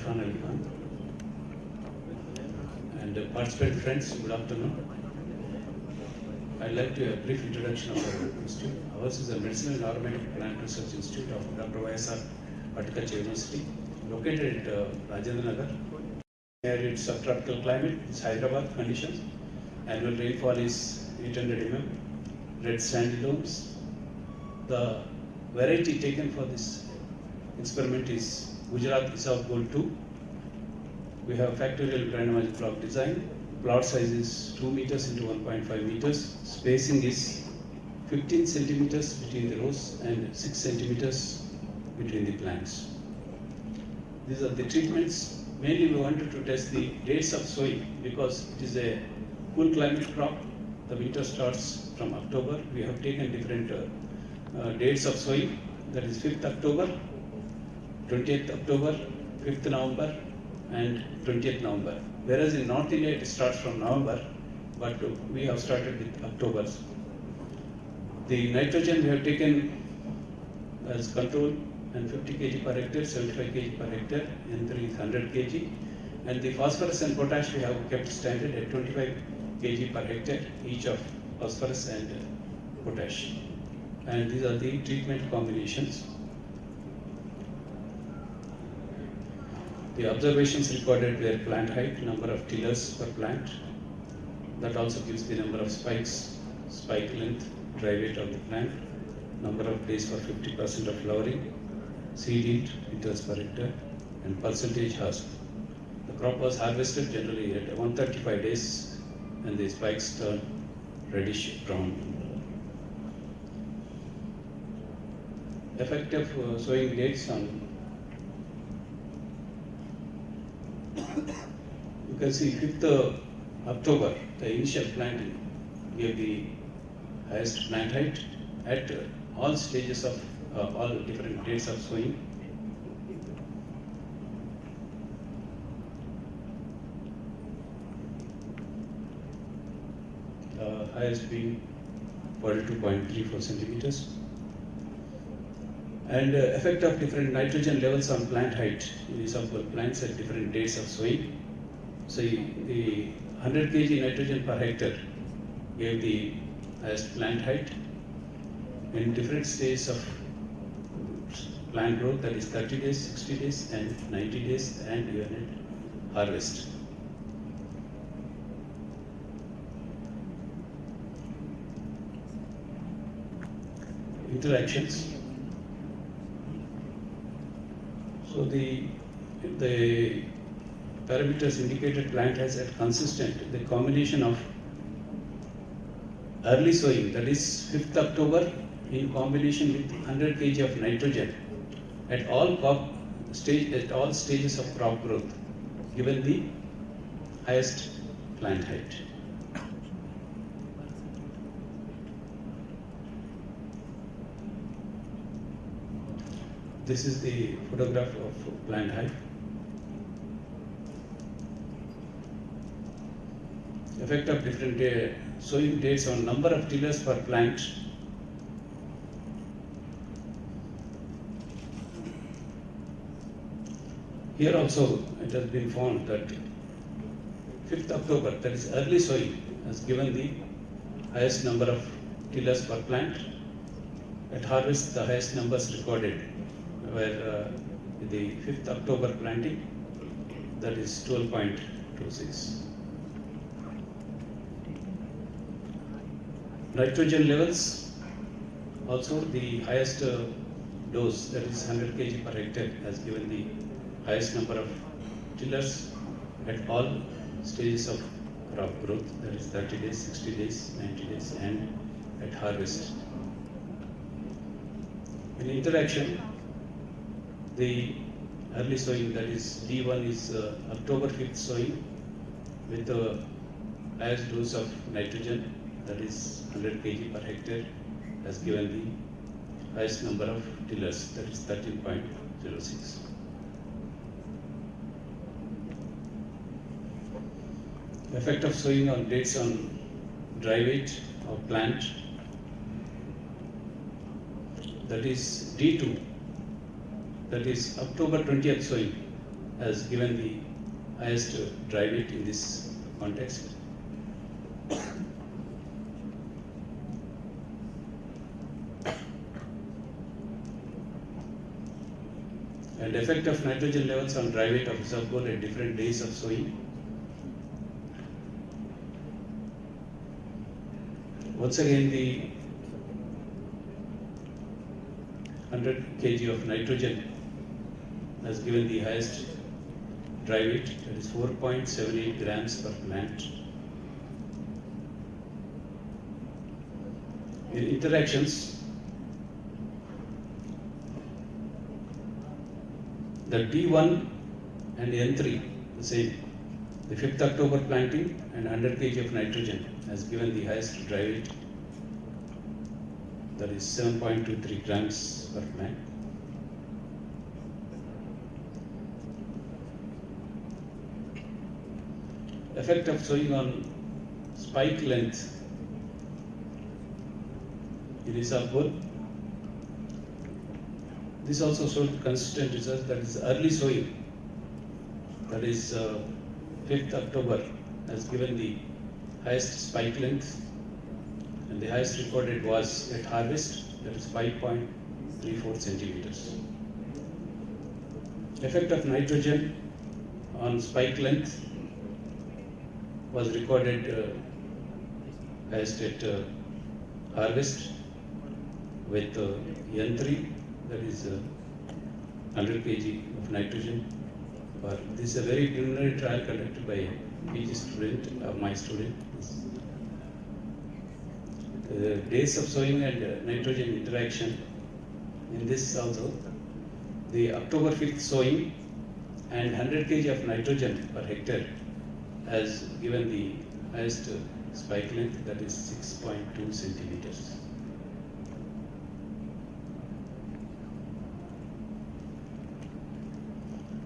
Irfan Ali Khan. And participant friends, good afternoon. I'd like to have a brief introduction of our institute. Ours is a Medicinal and Aromatic Plant Research Institute of Dr. YSR Horticulture University, located at Rajendra Nagar. Here it's subtropical climate, it's Hyderabad conditions. Annual rainfall is 800 mm. Red sandy loams. The variety taken for this experiment is Gujarat Isaf Gold 2. We have factorial randomized block design. Plot size is 2 meters into 1.5 meters. Spacing is 15 centimeters between the rows and 6 centimeters between the plants. These are the treatments. Mainly we wanted to test the dates of sowing because it is a cool climate crop. The winter starts from October. We have taken different dates of sowing. That is 5th October, 20th October, 5th November and 20th November. Whereas in North India it starts from November, but we have started with October. The nitrogen we have taken as control and 50 kg per hectare, 75 kg per hectare, N3 is 100 kg. And the phosphorus and potash we have kept standard at 25 kg per hectare, each of phosphorus and potash. And these are the treatment combinations. The observations recorded were plant height, number of tillers per plant. That also gives the number of spikes, spike length, dry weight of the plant, number of days for 50% of flowering, seed yield, liters per hectare, and percentage husk. The crop was harvested generally at 135 days and the spikes turn reddish brown. Effective sowing dates on you can see 5th October, the initial planting gave the highest plant height at all stages of all different dates of sowing. Highest being 42.34 centimeters. And effect of different nitrogen levels on plant height in example plants at different dates of sowing. So the 100 kg nitrogen per hectare gave the highest plant height in different stages of plant growth, that is 30 days, 60 days and 90 days and even at harvest. Interactions. So the parameters indicated plant has at consistent the combination of early sowing, that is 5th October in combination with 100 kg of nitrogen at all stages of crop growth, given the highest plant height. This is the photograph of plant height. Effect of different sowing dates on number of tillers per plant. Here also it has been found that 5th October, that is early sowing, has given the highest number of tillers per plant. At harvest, the highest numbers recorded were the 5th October planting, that is 12.26. Nitrogen levels, also the highest dose, that is 100 kg per hectare, has given the highest number of tillers at all stages of crop growth, that is 30 days, 60 days, 90 days and at harvest. In interaction, the early sowing, that is D1 is October 5th sowing with the highest dose of nitrogen, that is 100 kg per hectare, has given the highest number of tillers, that is 13.06. Effect of sowing on dates on dry weight of plant, that is D2, that is October 20th sowing, has given the highest dry weight in this context. And effect of nitrogen levels on dry weight of isabgol at different days of sowing. Once again, the 100 kg of nitrogen has given the highest dry weight, that is 4.78 grams per plant. In interactions, the D1 and N3, the same. The 5th October planting and 100 kg of nitrogen has given the highest dry weight, that is 7.23 grams per plant. Effect of sowing on spike length in isabgol. This also showed consistent results, that is early sowing, that is 5th October has given the highest spike length, and the highest recorded was at harvest, that is 5.34 centimeters. Effect of nitrogen on spike length was recorded highest at harvest with N3, that is 100 kg of nitrogen. This is a very preliminary trial conducted by a PG student, my student. The days of sowing and nitrogen interaction in this also, the October 5th sowing and 100 kg of nitrogen per hectare has given the highest spike length, that is 6.2 centimeters.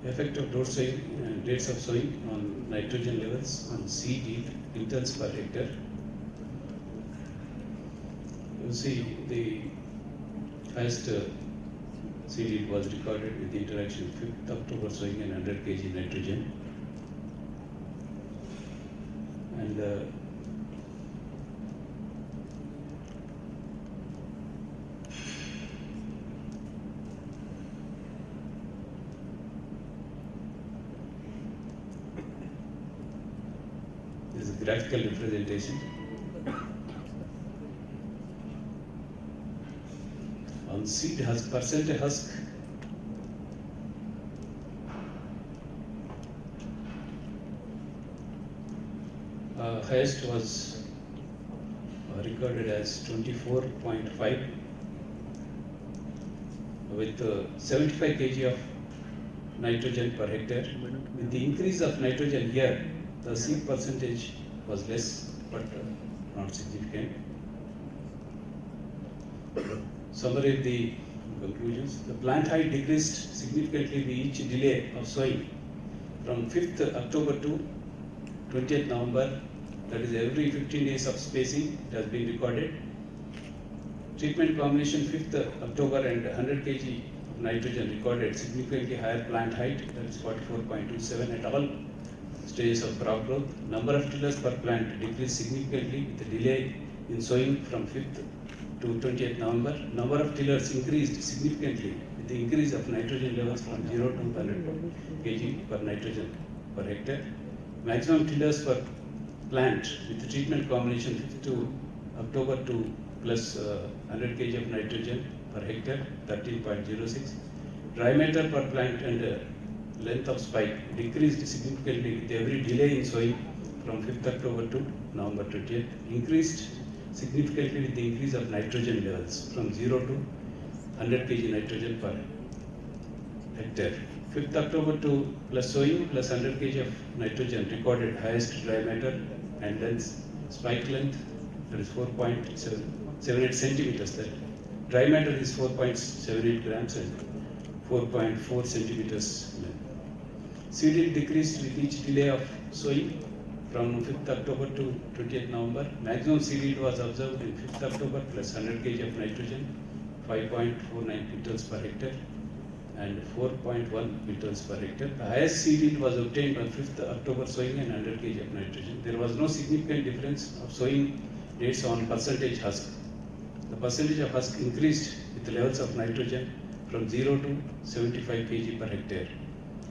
Effect of dates of sowing on nitrogen levels on seed yield quintals per hectare. You see the highest seed yield was recorded with the interaction 5th October sowing and 100 kg nitrogen. And this is a graphical representation. On seed husk, percent husk, highest was recorded as 24.5 with 75 kg of nitrogen per hectare. With the increase of nitrogen here, the seed percentage was less, but not significant. Summary of the conclusions. The plant height decreased significantly with each delay of sowing from 5th October to 20th November. That is every 15 days of spacing it has been recorded. Treatment combination 5th October and 100 kg of nitrogen recorded significantly higher plant height, that is 44.27 at all stages of crop growth. Number of tillers per plant decreased significantly with the delay in sowing from 5th to 20th November. Number of tillers increased significantly with the increase of nitrogen levels from 0 to 100 kg per nitrogen per hectare. Maximum tillers per plant with the treatment combination 5th to October to plus 100 kg of nitrogen per hectare, 13.06. Dry matter per plant and length of spike decreased significantly with every delay in sowing from 5th October to November 20th. Increased significantly with the increase of nitrogen levels from 0 to 100 kg nitrogen per hectare. 5th October to plus sowing plus 100 kg of nitrogen recorded highest dry matter and length, spike length, that is 4.78 centimeters. That dry matter is 4.78 grams and 4.4 centimeters length. Seed yield decreased with each delay of sowing from 5th October to 20th November. Maximum seed yield was observed in 5th October plus 100 kg of nitrogen, 5.49 quintals per hectare. and 4.1 quintals per hectare. The highest seed yield was obtained on 5th October sowing and 100 kg of nitrogen. There was no significant difference of sowing rates on percentage husk. The percentage of husk increased with the levels of nitrogen from 0 to 75 kg per hectare.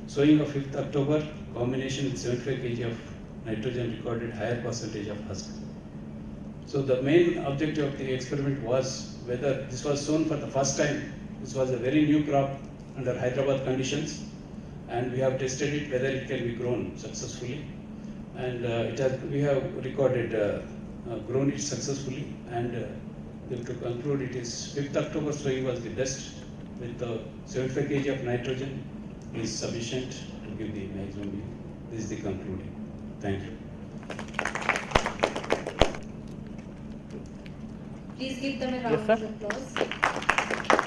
Sowing of 5th October, combination with 75 kg of nitrogen recorded higher percentage of husk. So the main objective of the experiment was whether this was sown for the first time. This was a very new crop under Hyderabad conditions, and we have tested it whether it can be grown successfully. And we have recorded grown it successfully, and to conclude, it is 5th October sowing was the best with 75 kg of nitrogen is sufficient to give the maximum yield. This is the concluding. Thank you. Please give them a round of applause.